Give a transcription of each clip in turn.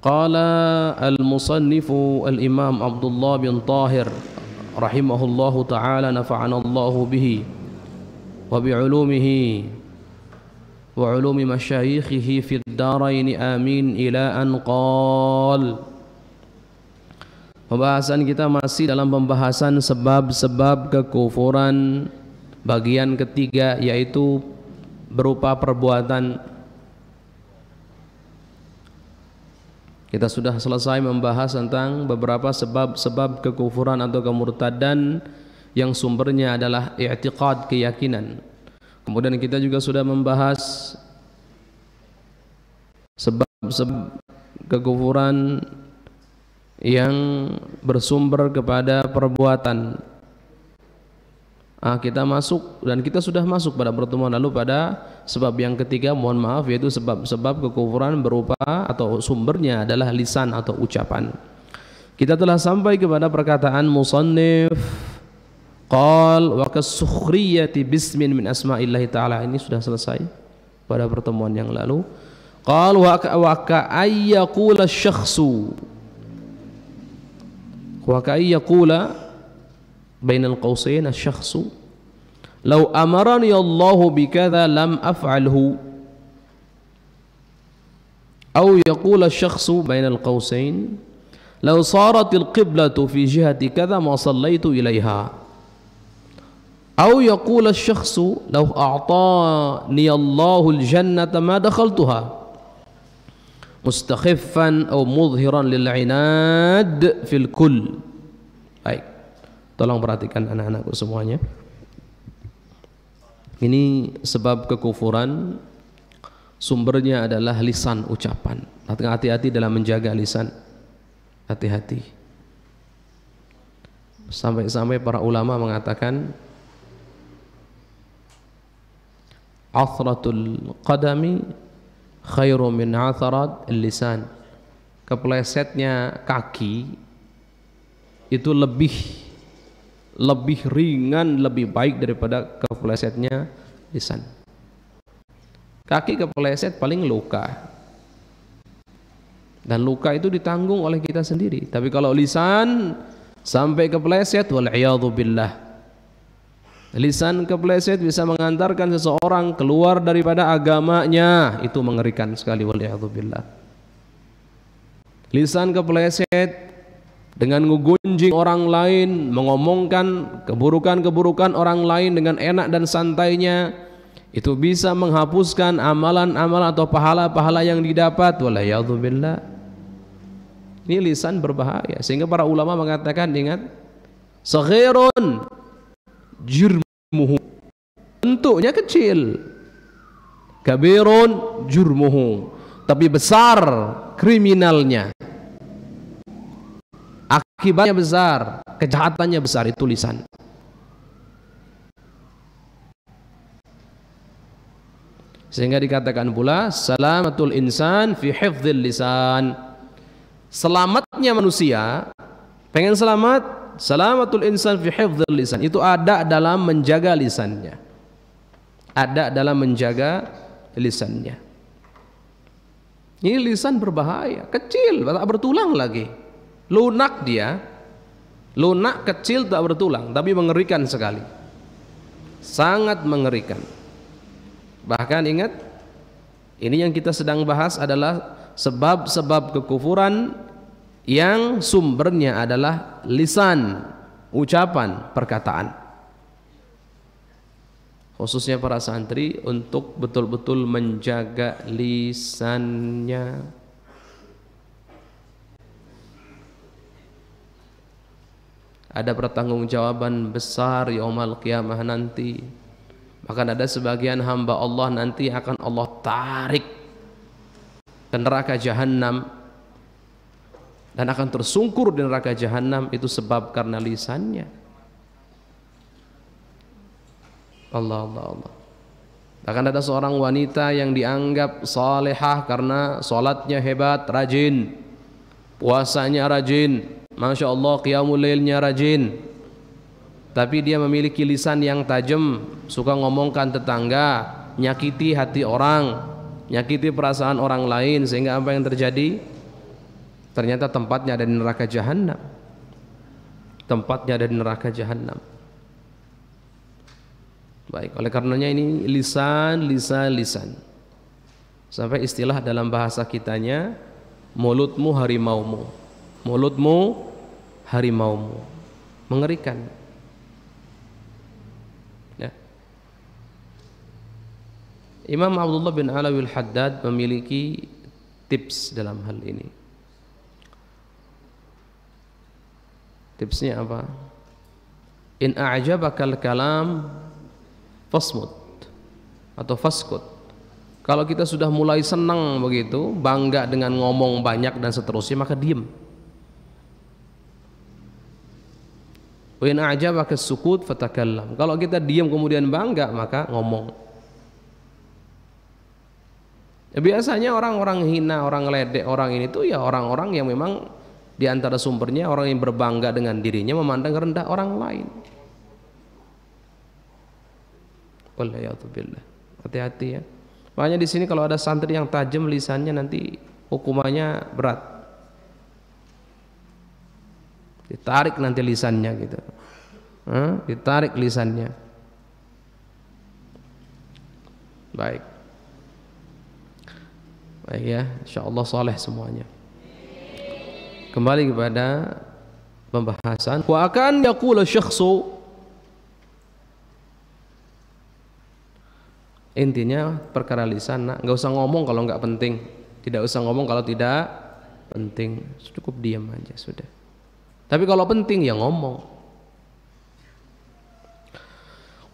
Qala al-musannifu al-imam Abdullah bin Tahir rahimahullahu ta'ala nafa'ana Allahu bihi wa bi'ulumihi wa ulumi masyayikhihi fid daraini amin ila an qal. Pembahasan kita masih dalam pembahasan sebab-sebab kekufuran bagian ketiga, yaitu berupa perbuatan. Kita sudah selesai membahas tentang beberapa sebab-sebab kekufuran atau kemurtadan yang sumbernya adalah i'tiqad, keyakinan. Kemudian kita juga sudah membahas sebab-sebab kekufuran yang bersumber kepada perbuatan. Kita masuk, dan kita sudah masuk pada pertemuan lalu pada sebab yang ketiga, mohon maaf, yaitu sebab-sebab kekufuran berupa atau sumbernya adalah lisan atau ucapan. Kita telah sampai kepada perkataan musannif qal wa kasukhriyati bismin min asma'illahi ta'ala. Ini sudah selesai pada pertemuan yang lalu. Qal wa ka'ayyaqula syakhsu wa ka'ayyaqula bainal qausain asy-syakhsu law amarani Allahu bikadza lam af'alhu, aw yaqulu asy-syakhsu bainal qausain law saratil qiblatu fi jihati kadza ma sallaitu ilaiha, aw yaqulu asy-syakhsu law a'tani Allahu al-jannata ma dakhaltuha mustakhiffan aw mudhiran lil 'inad fil kull. Baik, tolong perhatikan anak-anakku semuanya. Ini sebab kekufuran sumbernya adalah lisan, ucapan. Hati-hati dalam menjaga lisan. Hati-hati. Sampai-sampai para ulama mengatakan athratul qadami khairu min atharat lisan. Keplesetnya kaki itu lebih ringan, lebih baik daripada keplesetnya lisan. Kaki kepleset paling luka, dan luka itu ditanggung oleh kita sendiri. Tapi kalau lisan sampai kepleset, wal'iyadhu billah, lisan kepleset bisa mengantarkan seseorang keluar daripada agamanya. Itu mengerikan sekali, wal'iyadhu billah. Lisan kepleset dengan ngegunjing orang lain, mengomongkan keburukan-keburukan orang lain dengan enak dan santainya, itu bisa menghapuskan amalan-amalan atau pahala-pahala yang didapat. Walayadzubillah. Ini lisan berbahaya, sehingga para ulama mengatakan, ingat, saghirun jurmuhu, bentuknya kecil, kabirun jurmuhu, tapi besar kriminalnya, akibatnya besar, kejahatannya besar. Itu lisan. Sehingga dikatakan pula salamatul insan fi hifdzil lisan. Selamatnya manusia, pengen selamat, salamatul insan fi hifdzil lisan, itu ada dalam menjaga lisannya. Ada dalam menjaga lisannya. Ini lisan berbahaya, kecil, tak bertulang lagi. Lunak dia, lunak, kecil, tak bertulang, tapi mengerikan sekali, sangat mengerikan. Bahkan ingat, ini yang kita sedang bahas adalah sebab-sebab kekufuran yang sumbernya adalah lisan, ucapan, perkataan. Khususnya para santri untuk betul-betul menjaga lisannya. Ada pertanggungjawaban besar yaumul qiyamah nanti. Bahkan ada sebagian hamba Allah nanti akan Allah tarik ke neraka jahanam, dan akan tersungkur di neraka jahanam, itu sebab karena lisannya. Allah. Bahkan ada seorang wanita yang dianggap salehah karena sholatnya hebat, rajin, puasanya rajin, Masya Allah, qiyamul lailnya rajin, tapi dia memiliki lisan yang tajam, suka ngomongkan tetangga, nyakiti hati orang, nyakiti perasaan orang lain, sehingga apa yang terjadi? Ternyata tempatnya ada di neraka jahanam. Tempatnya ada di neraka jahanam. Baik, oleh karenanya ini lisan. Sampai istilah dalam bahasa kitanya, mulutmu harimaumu. Mulutmu harimaumu. Mengerikan. Ya. Imam Abdullah bin Alawi al-Haddad memiliki tips dalam hal ini. Tipsnya apa? In a'jabakal kalam fasmut atau faskut. Kalau kita sudah mulai senang begitu, bangga dengan ngomong banyak dan seterusnya, maka diam. Wa in a'jabaka sukut fatakallam. Kalau kita diam kemudian bangga, maka ngomong. Ya, biasanya orang-orang hina, orang ledek, orang ini tuh ya orang-orang yang memang di antara sumbernya orang yang berbangga dengan dirinya memandang rendah orang lain. Wallahu. Hati-hati ya. Makanya di sini kalau ada santri yang tajam lisannya nanti hukumannya berat. Ditarik nanti lisannya gitu. Ditarik lisannya. Baik. Baik ya, insyaallah saleh semuanya. Kembali kepada pembahasan. Wa akan yaqulu syakhsu, intinya perkara lisan, nggak usah ngomong kalau nggak penting, tidak usah ngomong kalau tidak penting, cukup diam aja sudah. Tapi kalau penting ya ngomong.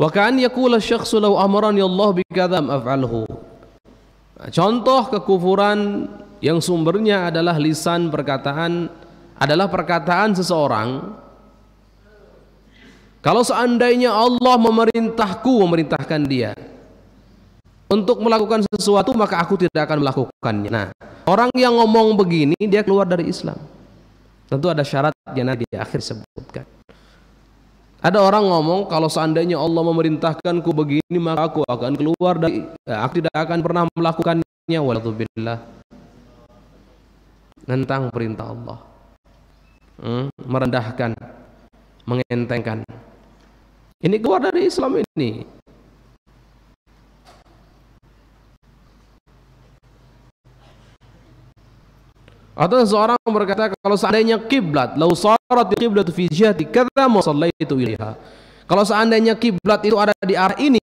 Wa kan yaqulu syakhsu law amarani Allah bikadzam af'alhu. Contoh kekufuran yang sumbernya adalah lisan, perkataan, adalah perkataan seseorang. Kalau seandainya Allah memerintahkan dia untuk melakukan sesuatu, maka aku tidak akan melakukannya. Nah, orang yang ngomong begini dia keluar dari Islam. Tentu ada syaratnya nanti di akhir sebutkan. Ada orang ngomong kalau seandainya Allah memerintahkanku begini maka aku akan keluar dari, aku tidak akan pernah melakukannya. Wallahu nentang perintah Allah, merendahkan, mengentengkan. Ini keluar dari Islam ini. Atau seseorang berkata kalau seandainya kiblat, lau sarat kiblatu fi jihati kadza ma shallaitu ilaiha. Kalau seandainya kiblat itu ada di arah ini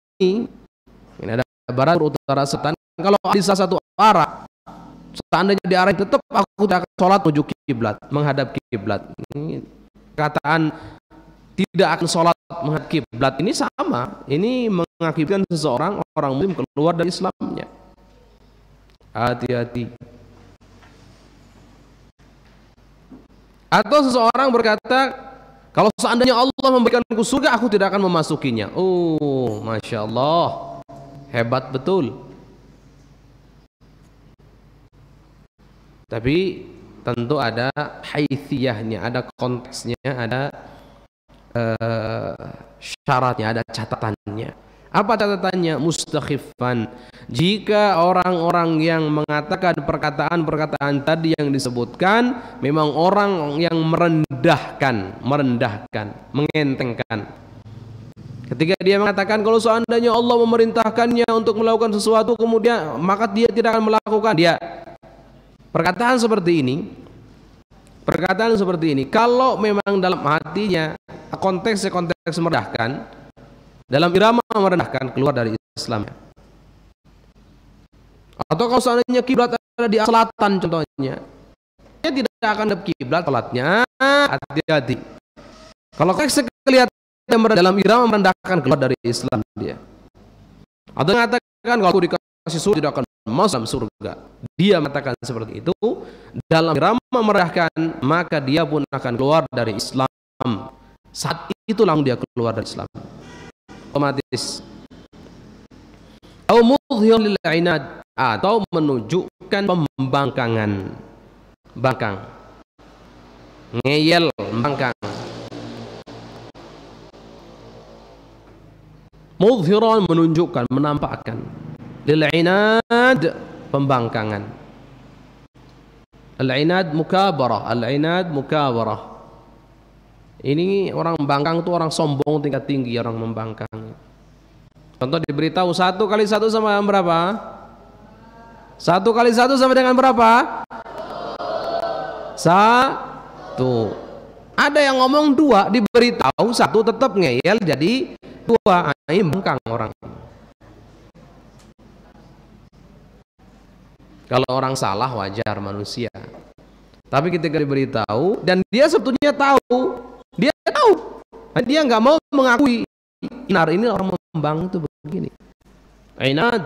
ada barat, utara, selatan. Kalau di salah satu arah, seandainya di arah tetap aku tidak akan sholat menuju kiblat, menghadap kiblat. Ini kataan tidak akan sholat menghadap kiblat ini sama. Ini mengakibatkan seseorang orang muslim keluar dari Islamnya. Hati-hati. Atau seseorang berkata kalau seandainya Allah memberikanku surga aku tidak akan memasukinya. Oh, masya Allah, hebat betul. Tapi tentu ada haithiyahnya, ada konteksnya, ada syaratnya, ada catatannya. Apa catatannya? Mustakhifan. Jika orang-orang yang mengatakan perkataan-perkataan tadi yang disebutkan memang orang yang merendahkan, mengentengkan. Ketika dia mengatakan kalau seandainya Allah memerintahkannya untuk melakukan sesuatu kemudian maka dia tidak akan melakukan, dia perkataan seperti ini kalau memang dalam hatinya konteks merendahkan, dalam irama merendahkan, keluar dari Islam. Atau kalau seandainya kiblat ada di selatan contohnya, dia tidak akan hadap kiblat, salatnya hati-hati. Kalau kelihatan dalam irama merendahkan, keluar dari Islam dia. Atau mengatakan kalau aku dikasih surga tidak akan masuk dalam surga, dia mengatakan seperti itu dalam irama merendahkan, maka dia pun akan keluar dari Islam. Saat itu langsung dia keluar dari Islam otomatis. Atau menunjukkan pembangkangan, bangkang, ngeyel, bangkang. Mudhiran menunjukkan, menampakkan. Lil inad, pembangkangan. Al-inad mukabarah, al-inad mukabarah. Ini orang membangkang tuh orang sombong tingkat tinggi, orang membangkang. Contoh diberitahu 1 kali 1 sama dengan berapa? 1 kali 1 sama dengan berapa? 1. Ada yang ngomong 2, diberitahu 1 tetap ngeyel jadi 2. Ini bangkang orang. Kalau orang salah wajar manusia. Tapi ketika diberitahu dan dia sebetulnya tahu, dia nggak mau mengakui. Benar, ini orang membangkang itu begini. Inad,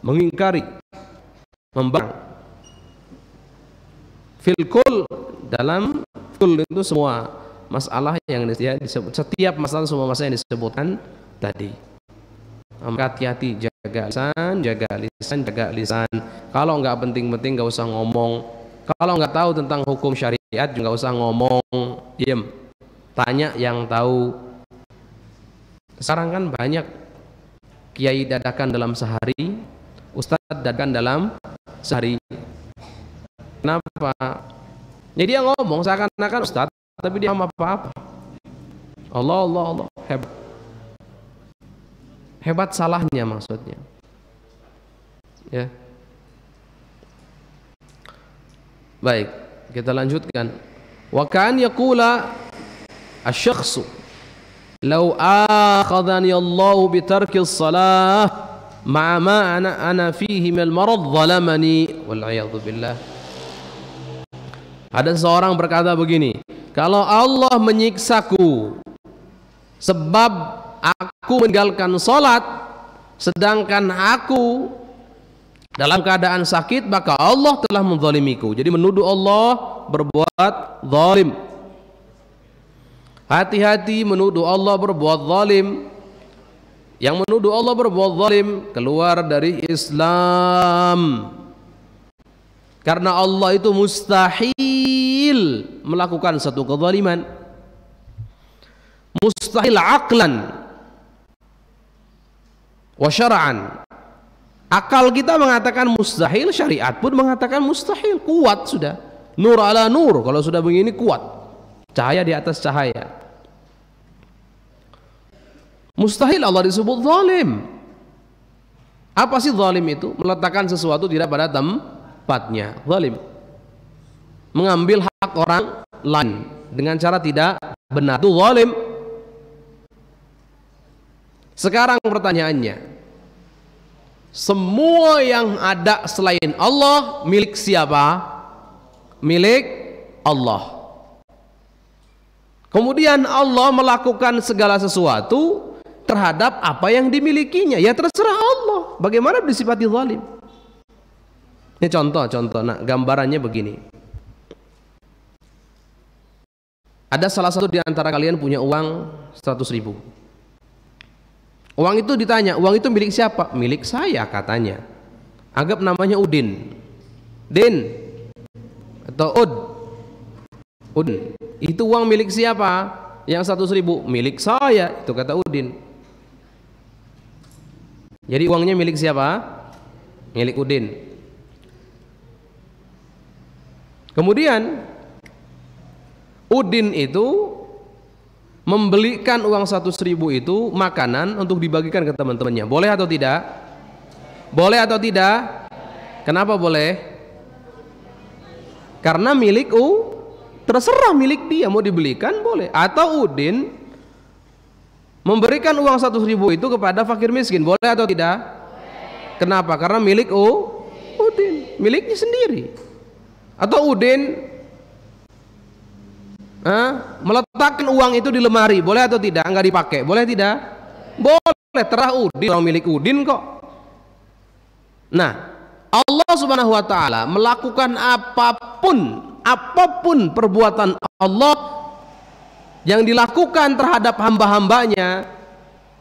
mengingkari, membangkang. Filkul, dalam kul itu semua masalah yang disebut, setiap masalah semua masalah yang disebutkan tadi. Maka hati-hati, jaga lisan. Kalau nggak penting-penting nggak usah ngomong. Kalau nggak tahu tentang hukum syariat juga nggak usah ngomong, diem. Tanya yang tahu. Sekarang kan banyak kiai dadakan dalam sehari, ustadz dadakan dalam sehari. Kenapa? Jadi dia ngomong seakan-akan ustadz, tapi dia apa-apa. Allah, hebat salahnya maksudnya. Ya. Baik, kita lanjutkan. Wa kan yaqula asy-syakhsu law akhadhani Allah bi tarki as-salah ma'a ma ana fihi min al-marad zalamani wal 'iyadzu billah. Ada seorang berkata begini, kalau Allah menyiksaku sebab aku meninggalkan salat sedangkan aku dalam keadaan sakit, maka Allah telah menzalimiku. Jadi menuduh Allah berbuat zalim. Hati-hati menuduh Allah berbuat zalim. Yang menuduh Allah berbuat zalim keluar dari Islam. Karena Allah itu mustahil melakukan satu kezaliman. Mustahil aqlan wa syara'an. Akal kita mengatakan mustahil, syariat pun mengatakan mustahil. Kuat sudah. Nur ala nur, kalau sudah begini kuat. Cahaya di atas cahaya. Mustahil Allah disebut zalim. Apa sih zalim itu? Meletakkan sesuatu tidak pada tempatnya. Zalim. Mengambil hak orang lain dengan cara tidak benar. Itu zalim. Sekarang pertanyaannya, semua yang ada selain Allah milik siapa? Milik Allah. Kemudian Allah melakukan segala sesuatu terhadap apa yang dimilikinya. Ya terserah Allah. Bagaimana disifati zalim? Ini contoh. Nah, gambarannya begini. Ada salah satu di antara kalian punya uang 100.000. Uang itu ditanya, uang itu milik siapa? Milik saya katanya. Anggap namanya Udin. Din atau Udin. Itu uang milik siapa? Yang 100.000 milik saya, itu kata Udin. Jadi uangnya milik siapa? Milik Udin. Kemudian Udin itu membelikan uang 100.000 itu makanan untuk dibagikan ke teman-temannya. Boleh atau tidak? Boleh atau tidak? Kenapa boleh? Karena milik terserah milik dia, mau dibelikan boleh. Atau Udin memberikan uang 100.000 itu kepada fakir miskin, boleh atau tidak? Kenapa? Karena milik Udin, miliknya sendiri. Atau Udin meletakkan uang itu di lemari, boleh atau tidak? Enggak dipakai, boleh tidak? Boleh, terah Udin, orang milik Udin kok. Nah, Allah Subhanahu wa taala melakukan apapun perbuatan Allah yang dilakukan terhadap hamba-hambanya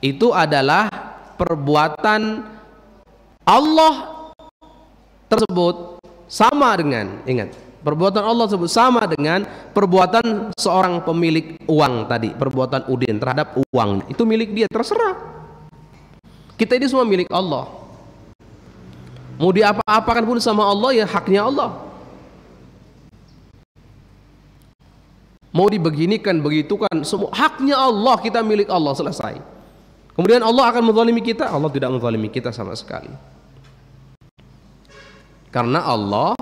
itu adalah perbuatan Allah tersebut sama dengan, ingat, perbuatan Allah tersebut sama dengan perbuatan seorang pemilik uang tadi, perbuatan Udin terhadap uang itu milik dia, terserah. Kita ini semua milik Allah. Mau diapa-apakan pun sama Allah, ya haknya Allah. mau dibeginikan, begitukan, semua haknya Allah, kita milik Allah, selesai. Kemudian Allah akan menzalimi kita? Allah tidak menzalimi kita sama sekali. Karena Allah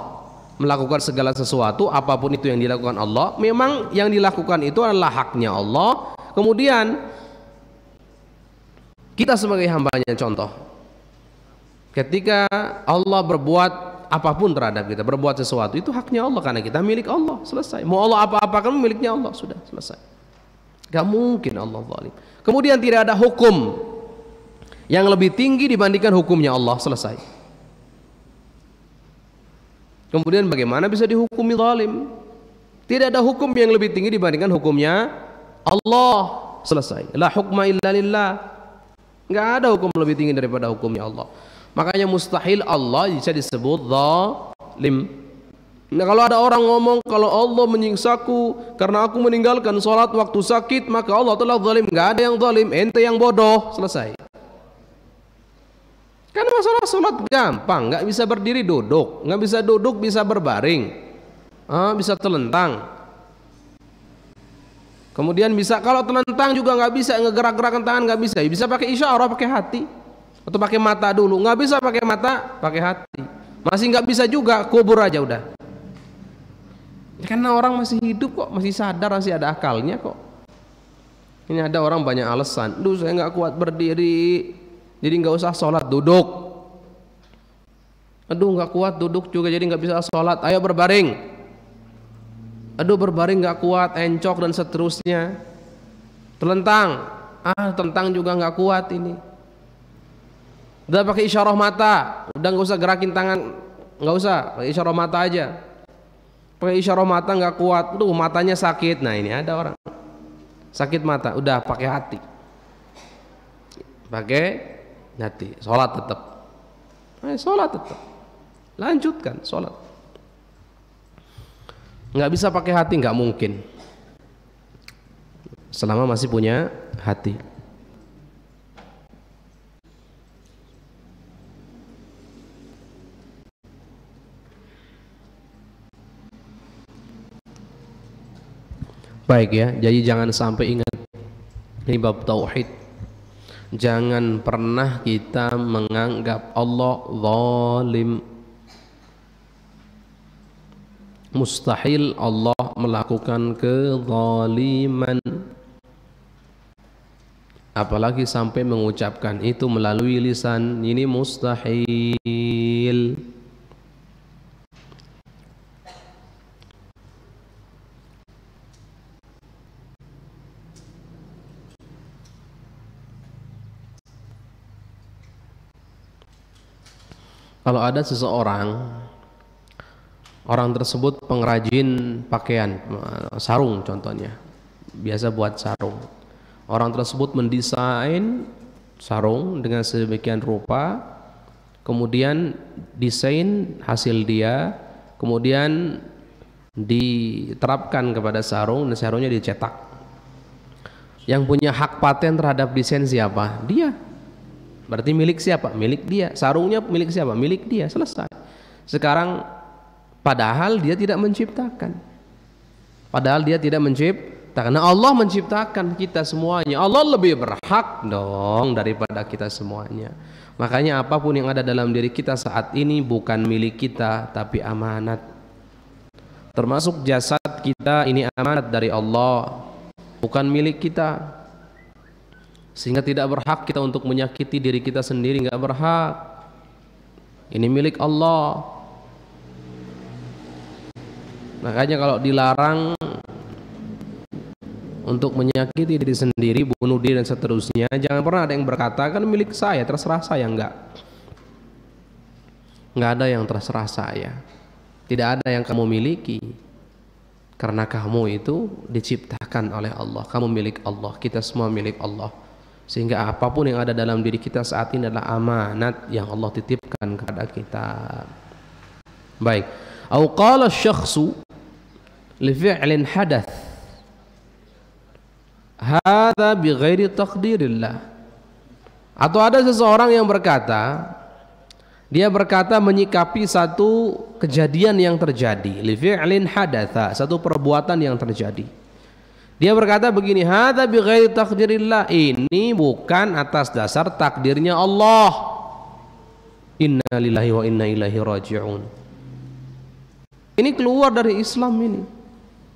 melakukan segala sesuatu, apapun itu yang dilakukan Allah, memang yang dilakukan itu adalah haknya Allah. Kemudian kita sebagai hambanya, contoh, ketika Allah berbuat apapun terhadap kita, berbuat sesuatu, itu haknya Allah karena kita milik Allah, selesai. Mau Allah apa-apakan miliknya Allah, sudah selesai. Gak mungkin Allah zalim. Kemudian tidak ada hukum yang lebih tinggi dibandingkan hukumnya Allah, selesai. Kemudian bagaimana bisa dihukumi zalim? Tidak ada hukum yang lebih tinggi dibandingkan hukumnya Allah, selesai. La hukma illa lillah. Nggak ada hukum lebih tinggi daripada hukumnya Allah. Makanya mustahil Allah bisa disebut zalim. Nah, kalau ada orang ngomong kalau Allah menyiksaku karena aku meninggalkan sholat waktu sakit, maka Allah telah zalim. Nggak ada yang zalim, ente yang bodoh, selesai. Kan masalah sholat gampang, nggak bisa berdiri duduk, nggak bisa duduk bisa berbaring, bisa telentang. Kemudian bisa, kalau telentang juga nggak bisa, ngegerak-gerakan tangan nggak bisa, bisa pakai isyarah, pakai hati, atau pakai mata dulu. Nggak bisa pakai mata, pakai hati. Masih nggak bisa juga, kubur aja udah. Karena orang masih hidup kok, masih sadar, masih ada akalnya kok. Ini ada orang banyak alasan, duh saya nggak kuat berdiri, jadi nggak usah sholat, duduk. Aduh nggak kuat duduk juga, jadi nggak bisa sholat, ayo berbaring. Aduh berbaring nggak kuat, encok dan seterusnya. Telentang, telentang juga nggak kuat ini. Udah pakai isyarah mata, udah nggak usah gerakin tangan, nggak usah, pakai isyarah mata aja. Pakai isyarah mata nggak kuat, tuh matanya sakit. Nah ini ada orang sakit mata, udah pakai hati. Pakai hati, sholat tetap. Sholat tetap, lanjutkan sholat. Nggak bisa pakai hati, nggak mungkin selama masih punya hati. Baik ya, jadi jangan sampai ingat ini bab tauhid. Jangan pernah kita menganggap Allah zalim. Mustahil Allah melakukan kezaliman, apalagi sampai mengucapkan itu melalui lisan. Ini mustahil. Kalau ada seseorang, orang tersebut pengrajin pakaian, sarung contohnya, biasa buat sarung. Orang tersebut mendesain sarung dengan sedemikian rupa, kemudian desain hasil dia, kemudian diterapkan kepada sarung dan sarungnya dicetak. Yang punya hak paten terhadap desain siapa? Dia. Berarti milik siapa? Milik dia. Sarungnya milik siapa? Milik dia. Selesai. Sekarang padahal dia tidak menciptakan. Padahal dia tidak menciptakan. Nah, Allah menciptakan kita semuanya. Allah lebih berhak dong daripada kita semuanya. Makanya apapun yang ada dalam diri kita saat ini bukan milik kita, tapi amanat. Termasuk jasad kita ini amanat dari Allah, bukan milik kita. Sehingga tidak berhak kita untuk menyakiti diri kita sendiri, nggak berhak. Ini milik Allah. Makanya kalau dilarang untuk menyakiti diri sendiri, bunuh diri dan seterusnya, jangan pernah ada yang berkata kan milik saya, terserah saya. Nggak ada yang terserah saya. Tidak ada yang kamu miliki, karena kamu itu diciptakan oleh Allah. Kamu milik Allah, kita semua milik Allah. Sehingga apapun yang ada dalam diri kita saat ini adalah amanat yang Allah titipkan kepada kita. Baik. Au qala asy-syakhsu li fi'lin hadath hadza bighairi taqdirillah. Atau ada seseorang yang berkata, dia berkata menyikapi satu kejadian yang terjadi, li fi'lin hadatha, satu perbuatan yang terjadi. Dia berkata begini, hadza bighairi takdirillah, ini bukan atas dasar takdirnya Allah. Inna lillahi wa inna ilaihi raji'un. Ini keluar dari Islam ini.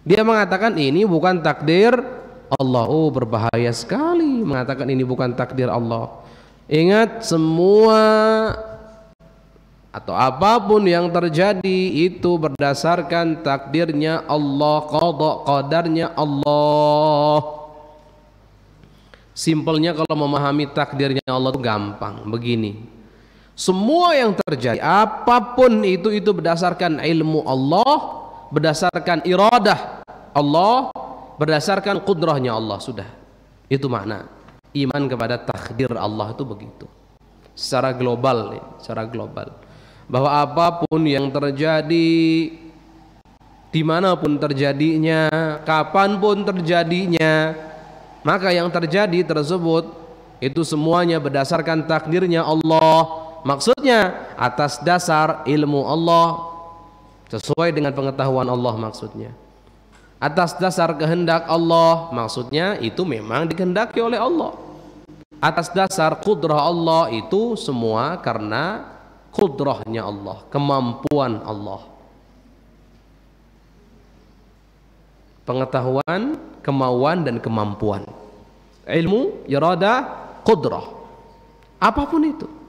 Dia mengatakan ini bukan takdir Allah. Oh, berbahaya sekali mengatakan ini bukan takdir Allah. Ingat, semua atau apapun yang terjadi itu berdasarkan takdirnya Allah, qada qadarnya Allah. Simpelnya kalau memahami takdirnya Allah itu gampang begini. Semua yang terjadi apapun itu berdasarkan ilmu Allah, berdasarkan iradah Allah, berdasarkan kudrahnya Allah. Sudah, itu makna iman kepada takdir Allah itu begitu. Secara global, secara global, bahwa apapun yang terjadi, dimanapun terjadinya, kapanpun terjadinya, maka yang terjadi tersebut itu semuanya berdasarkan takdirnya Allah. Maksudnya atas dasar ilmu Allah, sesuai dengan pengetahuan Allah maksudnya. Atas dasar kehendak Allah, maksudnya itu memang dikehendaki oleh Allah. Atas dasar kudrah Allah, itu semua karena kudrahnya Allah, kemampuan Allah. Pengetahuan, kemauan dan kemampuan. Ilmu, iradah, kudrah. Apapun itu.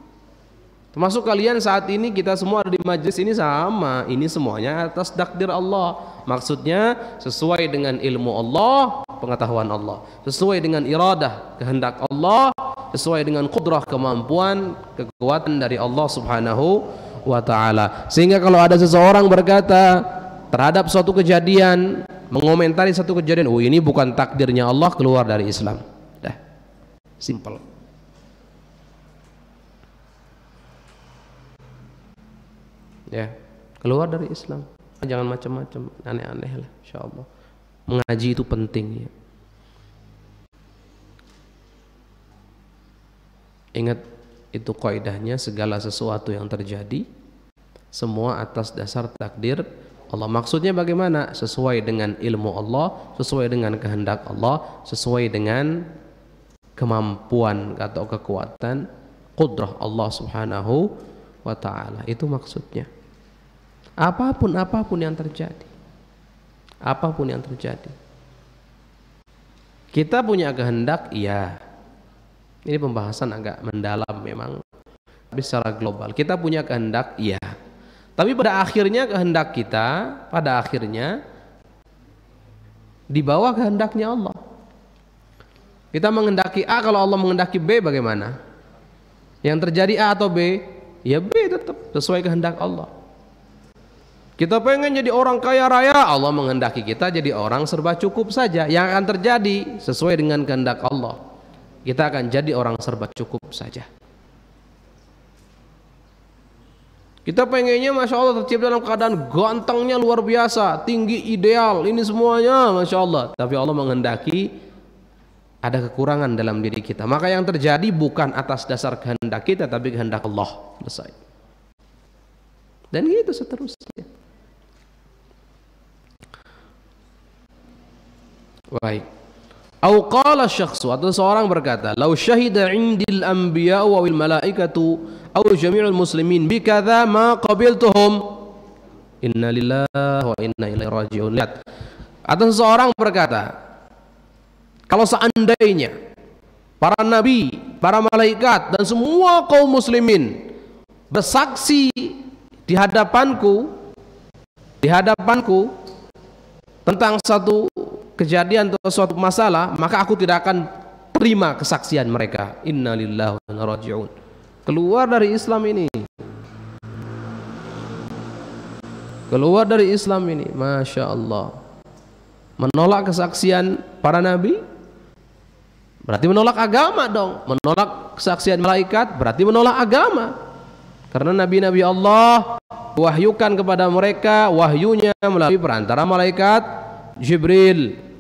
Termasuk kalian saat ini, kita semua ada di majelis ini sama. Ini semuanya atas takdir Allah. Maksudnya sesuai dengan ilmu Allah, pengetahuan Allah. Sesuai dengan iradah, kehendak Allah. Sesuai dengan kudrah, kemampuan, kekuatan dari Allah subhanahu wa ta'ala. Sehingga kalau ada seseorang berkata terhadap suatu kejadian, mengomentari satu kejadian, oh ini bukan takdirnya Allah, keluar dari Islam. Dah, simple. Ya, keluar dari Islam. Jangan macam-macam, aneh-aneh lah, insyaallah. Mengaji itu penting ya. Ingat, itu kaidahnya, segala sesuatu yang terjadi semua atas dasar takdir Allah. Maksudnya bagaimana? Sesuai dengan ilmu Allah, sesuai dengan kehendak Allah, sesuai dengan kemampuan atau kekuatan kudrah Allah subhanahu wa ta'ala. Itu maksudnya. Apapun yang terjadi, apapun yang terjadi, kita punya kehendak, iya. Ini pembahasan agak mendalam memang, tapi secara global kita punya kehendak, iya. Tapi pada akhirnya kehendak kita, pada akhirnya di bawah kehendaknya Allah. Kita menghendaki A, kalau Allah menghendaki B bagaimana? Yang terjadi A atau B? Ya B tetap sesuai kehendak Allah. Kita pengen jadi orang kaya raya, Allah menghendaki kita jadi orang serba cukup saja. Yang akan terjadi sesuai dengan kehendak Allah, kita akan jadi orang serba cukup saja. Kita pengennya Masya Allah tercipta dalam keadaan gantengnya luar biasa, tinggi, ideal, ini semuanya Masya Allah. Tapi Allah menghendaki ada kekurangan dalam diri kita. Maka yang terjadi bukan atas dasar kehendak kita, tapi kehendak Allah. Selesai. Dan gitu seterusnya. Baik. Au qala syakhsu, atau seorang berkata, "Lau syahida 'indil anbiya wa wal malaikatu aw jami'ul muslimin bi kadza ma qabiltuhum." Inna lillahi wa inna ilaihi raji'un. Lihat. Atau seseorang berkata, kalau seandainya para nabi, para malaikat dan semua kaum muslimin bersaksi di hadapanku tentang satu kejadian atau suatu masalah, maka aku tidak akan terima kesaksian mereka. Inna lillahi wa inna raji'un. Keluar dari Islam ini. Keluar dari Islam ini, Masya Allah. Menolak kesaksian para nabi berarti menolak agama dong. Menolak kesaksian malaikat berarti menolak agama. Karena nabi-nabi Allah wahyukan kepada mereka, wahyunya melalui perantara malaikat Jibril.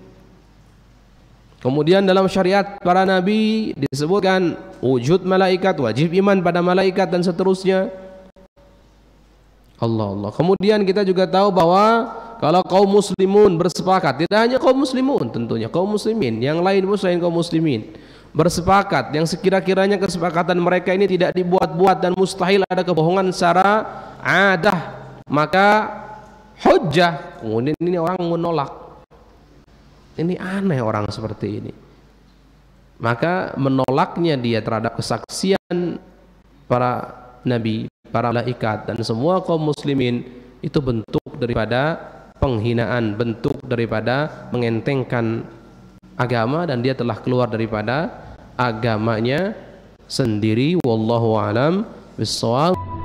Kemudian dalam syariat para nabi disebutkan wujud malaikat, wajib iman pada malaikat dan seterusnya. Allah. Kemudian kita juga tahu bahwa kalau kaum muslimun bersepakat, tidak hanya kaum muslimun tentunya, kaum muslimin, yang lain pun selain kaum muslimin bersepakat, yang sekira-kiranya kesepakatan mereka ini tidak dibuat-buat dan mustahil ada kebohongan secara adah, maka hujjah. Kemudian ini orang menolak, ini aneh orang seperti ini, maka menolaknya dia terhadap kesaksian para nabi, para malaikat dan semua kaum muslimin itu bentuk daripada penghinaan, bentuk daripada mengentengkan agama, dan dia telah keluar daripada agamanya sendiri. Wallahu alam bissawab.